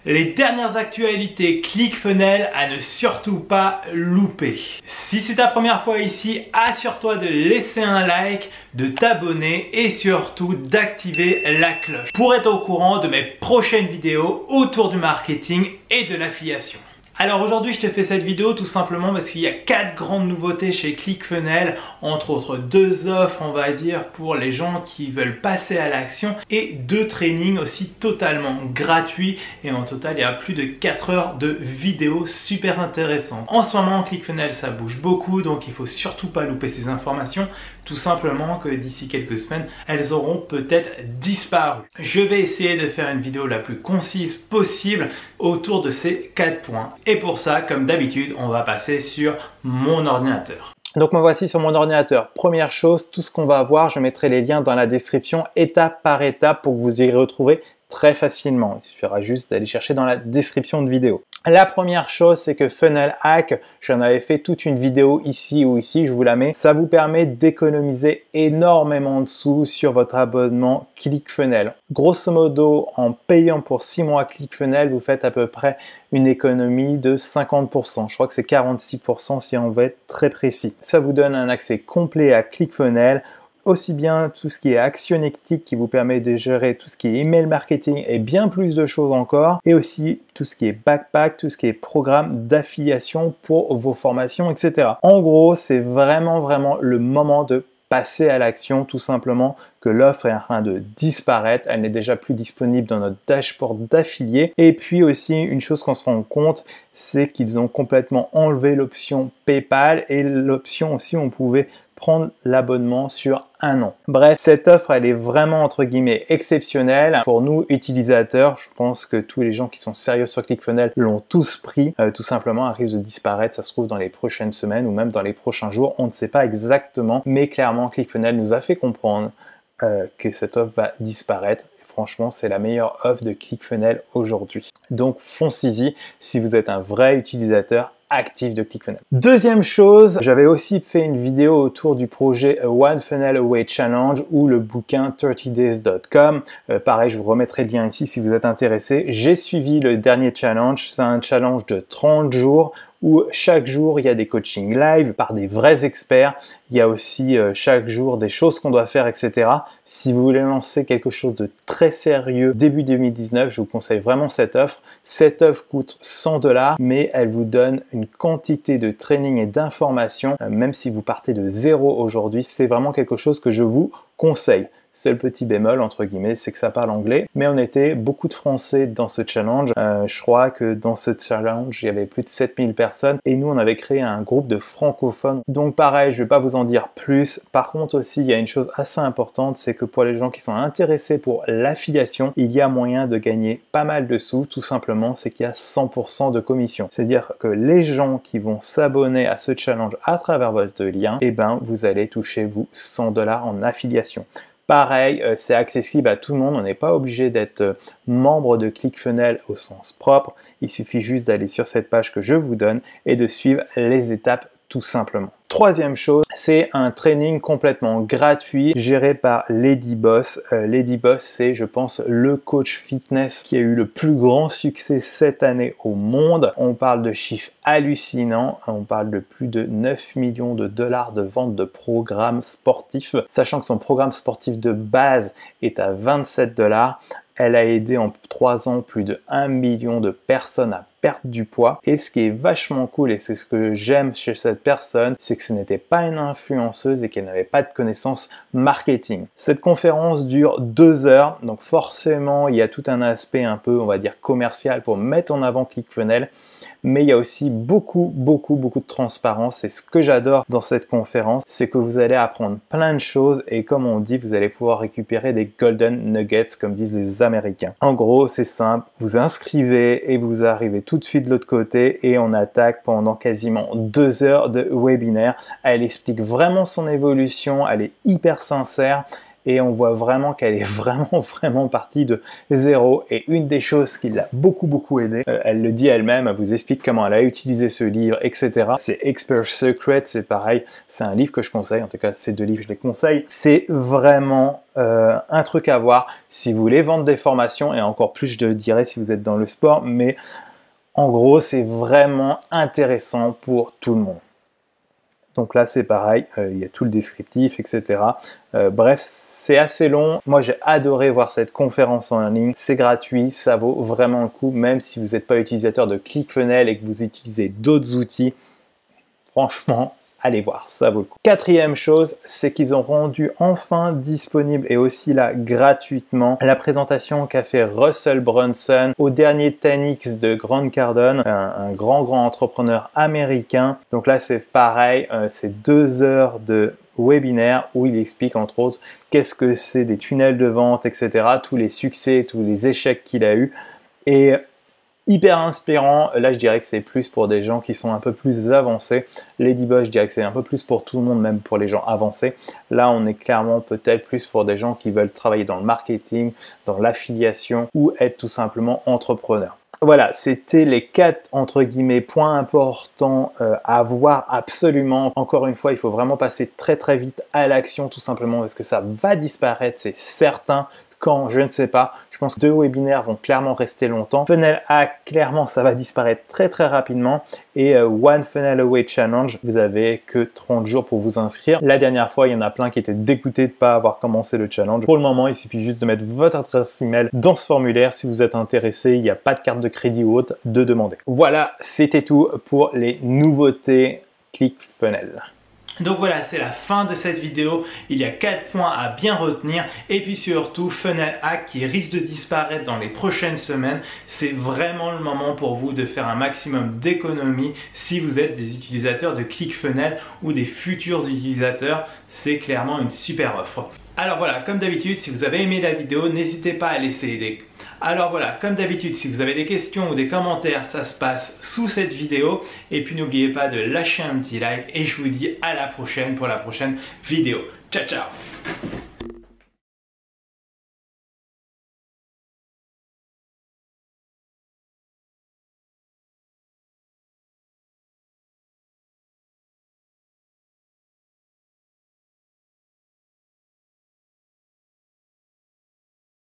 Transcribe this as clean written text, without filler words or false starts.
Les dernières actualités ClickFunnels à ne surtout pas louper. Si c'est ta première fois ici, assure-toi de laisser un like, de t'abonner et surtout d'activer la cloche pour être au courant de mes prochaines vidéos autour du marketing et de l'affiliation. Alors aujourd'hui je te fais cette vidéo tout simplement parce qu'il y a 4 grandes nouveautés chez ClickFunnels, entre autres 2 offres on va dire pour les gens qui veulent passer à l'action et 2 trainings aussi totalement gratuits, et en total il y a plus de 4 heures de vidéos super intéressantes. En ce moment ClickFunnels ça bouge beaucoup, donc il faut surtout pas louper ces informations, tout simplement que d'ici quelques semaines elles auront peut-être disparu. Je vais essayer de faire une vidéo la plus concise possible autour de ces 4 points. Et pour ça, comme d'habitude, on va passer sur mon ordinateur. Donc me voici sur mon ordinateur. Première chose, tout ce qu'on va voir, je mettrai les liens dans la description étape par étape pour que vous y retrouviez très facilement. Il suffira juste d'aller chercher dans la description de vidéo. La première chose, c'est que Funnel Hack, j'en avais fait toute une vidéo ici ou ici, je vous la mets. Ça vous permet d'économiser énormément de sous sur votre abonnement ClickFunnels. Grosso modo, en payant pour 6 mois ClickFunnels, vous faites à peu près une économie de 50%. Je crois que c'est 46% si on veut être très précis. Ça vous donne un accès complet à ClickFunnels, aussi bien tout ce qui est actionnétique qui vous permet de gérer tout ce qui est email marketing et bien plus de choses encore, et aussi tout ce qui est backpack, tout ce qui est programme d'affiliation pour vos formations, etc. En gros, c'est vraiment le moment de passer à l'action, tout simplement que l'offre est en train de disparaître, elle n'est déjà plus disponible dans notre dashboard d'affiliés. Et puis aussi, une chose qu'on se rend compte, c'est qu'ils ont complètement enlevé l'option PayPal et l'option aussi où on pouvait prendre l'abonnement sur 1 an. Bref, cette offre, elle est vraiment entre guillemets exceptionnelle. Pour nous, utilisateurs, je pense que tous les gens qui sont sérieux sur ClickFunnels l'ont tous pris. Tout simplement, elle risque de disparaître, ça se trouve dans les prochaines semaines ou même dans les prochains jours. On ne sait pas exactement, mais clairement, ClickFunnels nous a fait comprendre que cette offre va disparaître. Franchement, c'est la meilleure offre de ClickFunnels aujourd'hui. Donc, foncez-y si vous êtes un vrai utilisateur actif de ClickFunnels. Deuxième chose, j'avais aussi fait une vidéo autour du projet One Funnel Away Challenge ou le bouquin 30days.com. Pareil, je vous remettrai le lien ici si vous êtes intéressé. J'ai suivi le dernier challenge. C'est un challenge de 30 jours où chaque jour, il y a des coachings live par des vrais experts. Il y a aussi chaque jour des choses qu'on doit faire, etc. Si vous voulez lancer quelque chose de très sérieux début 2019, je vous conseille vraiment cette offre. Cette offre coûte 100 $, mais elle vous donne une quantité de training et d'informations. Même si vous partez de zéro aujourd'hui, c'est vraiment quelque chose que je vous conseille. Seul petit bémol, entre guillemets, c'est que ça parle anglais. Mais on était beaucoup de Français dans ce challenge. Je crois que dans ce challenge, il y avait plus de 7000 personnes. Et nous, on avait créé un groupe de francophones. Donc pareil, je ne vais pas vous en dire plus. Par contre aussi, il y a une chose assez importante, c'est que pour les gens qui sont intéressés pour l'affiliation, il y a moyen de gagner pas mal de sous. Tout simplement, c'est qu'il y a 100% de commission. C'est-à-dire que les gens qui vont s'abonner à ce challenge à travers votre lien, eh ben, vous allez toucher, vous, 100 $ en affiliation. Pareil, c'est accessible à tout le monde, on n'est pas obligé d'être membre de ClickFunnels au sens propre. Il suffit juste d'aller sur cette page que je vous donne et de suivre les étapes tout simplement. Troisième chose, c'est un training complètement gratuit géré par Lady Boss. Lady Boss, c'est, je pense, le coach fitness qui a eu le plus grand succès cette année au monde. On parle de chiffres hallucinants. On parle de plus de 9 millions de dollars de vente de programmes sportifs, sachant que son programme sportif de base est à 27 $. Elle a aidé en 3 ans plus de 1 million de personnes à perdre du poids. Et ce qui est vachement cool, et c'est ce que j'aime chez cette personne, c'est que ce n'était pas une influenceuse et qu'elle n'avait pas de connaissances marketing. Cette conférence dure 2 heures, donc forcément, il y a tout un aspect un peu, on va dire, commercial pour mettre en avant ClickFunnels. Mais il y a aussi beaucoup de transparence, et ce que j'adore dans cette conférence, c'est que vous allez apprendre plein de choses et comme on dit, vous allez pouvoir récupérer des golden nuggets comme disent les Américains. En gros, c'est simple, vous inscrivez et vous arrivez tout de suite de l'autre côté et on attaque pendant quasiment 2 heures de webinaire. Elle explique vraiment son évolution, elle est hyper sincère. et on voit vraiment qu'elle est vraiment partie de zéro. Et une des choses qui l'a beaucoup aidé, elle le dit elle-même, elle vous explique comment elle a utilisé ce livre, etc. C'est Expert Secret, c'est pareil, c'est un livre que je conseille, en tout cas ces deux livres je les conseille. C'est vraiment un truc à voir si vous voulez vendre des formations, et encore plus je dirais si vous êtes dans le sport, mais en gros c'est vraiment intéressant pour tout le monde. Donc là c'est pareil, il y a tout le descriptif, etc. Bref, c'est assez long. Moi j'ai adoré voir cette conférence en ligne. C'est gratuit, ça vaut vraiment le coup, même si vous n'êtes pas utilisateur de ClickFunnels et que vous utilisez d'autres outils. Franchement, allez voir, ça vaut le coup. Quatrième chose, c'est qu'ils ont rendu enfin disponible, et aussi là gratuitement, la présentation qu'a fait Russell Brunson au dernier 10X de Grant Cardone, un grand entrepreneur américain. Donc là c'est pareil, c'est 2 heures de webinaire où il explique entre autres qu'est-ce que c'est des tunnels de vente, etc. Tous les succès, tous les échecs qu'il a eu, et hyper inspirant. Là je dirais que c'est plus pour des gens qui sont un peu plus avancés. Ladyboss, je dirais que c'est un peu plus pour tout le monde, même pour les gens avancés. Là on est clairement peut-être plus pour des gens qui veulent travailler dans le marketing, dans l'affiliation, ou être tout simplement entrepreneur. Voilà, c'était les 4 entre guillemets points importants à voir absolument. Encore une fois, il faut vraiment passer très vite à l'action, tout simplement parce que ça va disparaître, c'est certain. Quand, je ne sais pas. Je pense que 2 webinaires vont clairement rester longtemps. Funnel Hack, clairement, ça va disparaître très rapidement. Et One Funnel Away Challenge, vous avez que 30 jours pour vous inscrire. La dernière fois, il y en a plein qui étaient dégoûtés de ne pas avoir commencé le challenge. Pour le moment, il suffit juste de mettre votre adresse email dans ce formulaire. Si vous êtes intéressé, il n'y a pas de carte de crédit ou autre, de demander. Voilà, c'était tout pour les nouveautés ClickFunnels. Donc voilà, c'est la fin de cette vidéo. Il y a 4 points à bien retenir, et puis surtout Funnel Hack qui risque de disparaître dans les prochaines semaines. C'est vraiment le moment pour vous de faire un maximum d'économies si vous êtes des utilisateurs de ClickFunnels ou des futurs utilisateurs. C'est clairement une super offre. Alors voilà, comme d'habitude, si vous avez aimé la vidéo, n'hésitez pas à laisser des... Alors voilà, comme d'habitude, si vous avez des questions ou des commentaires, ça se passe sous cette vidéo. Et puis n'oubliez pas de lâcher un petit like, et je vous dis à la prochaine pour la prochaine vidéo. Ciao, ciao!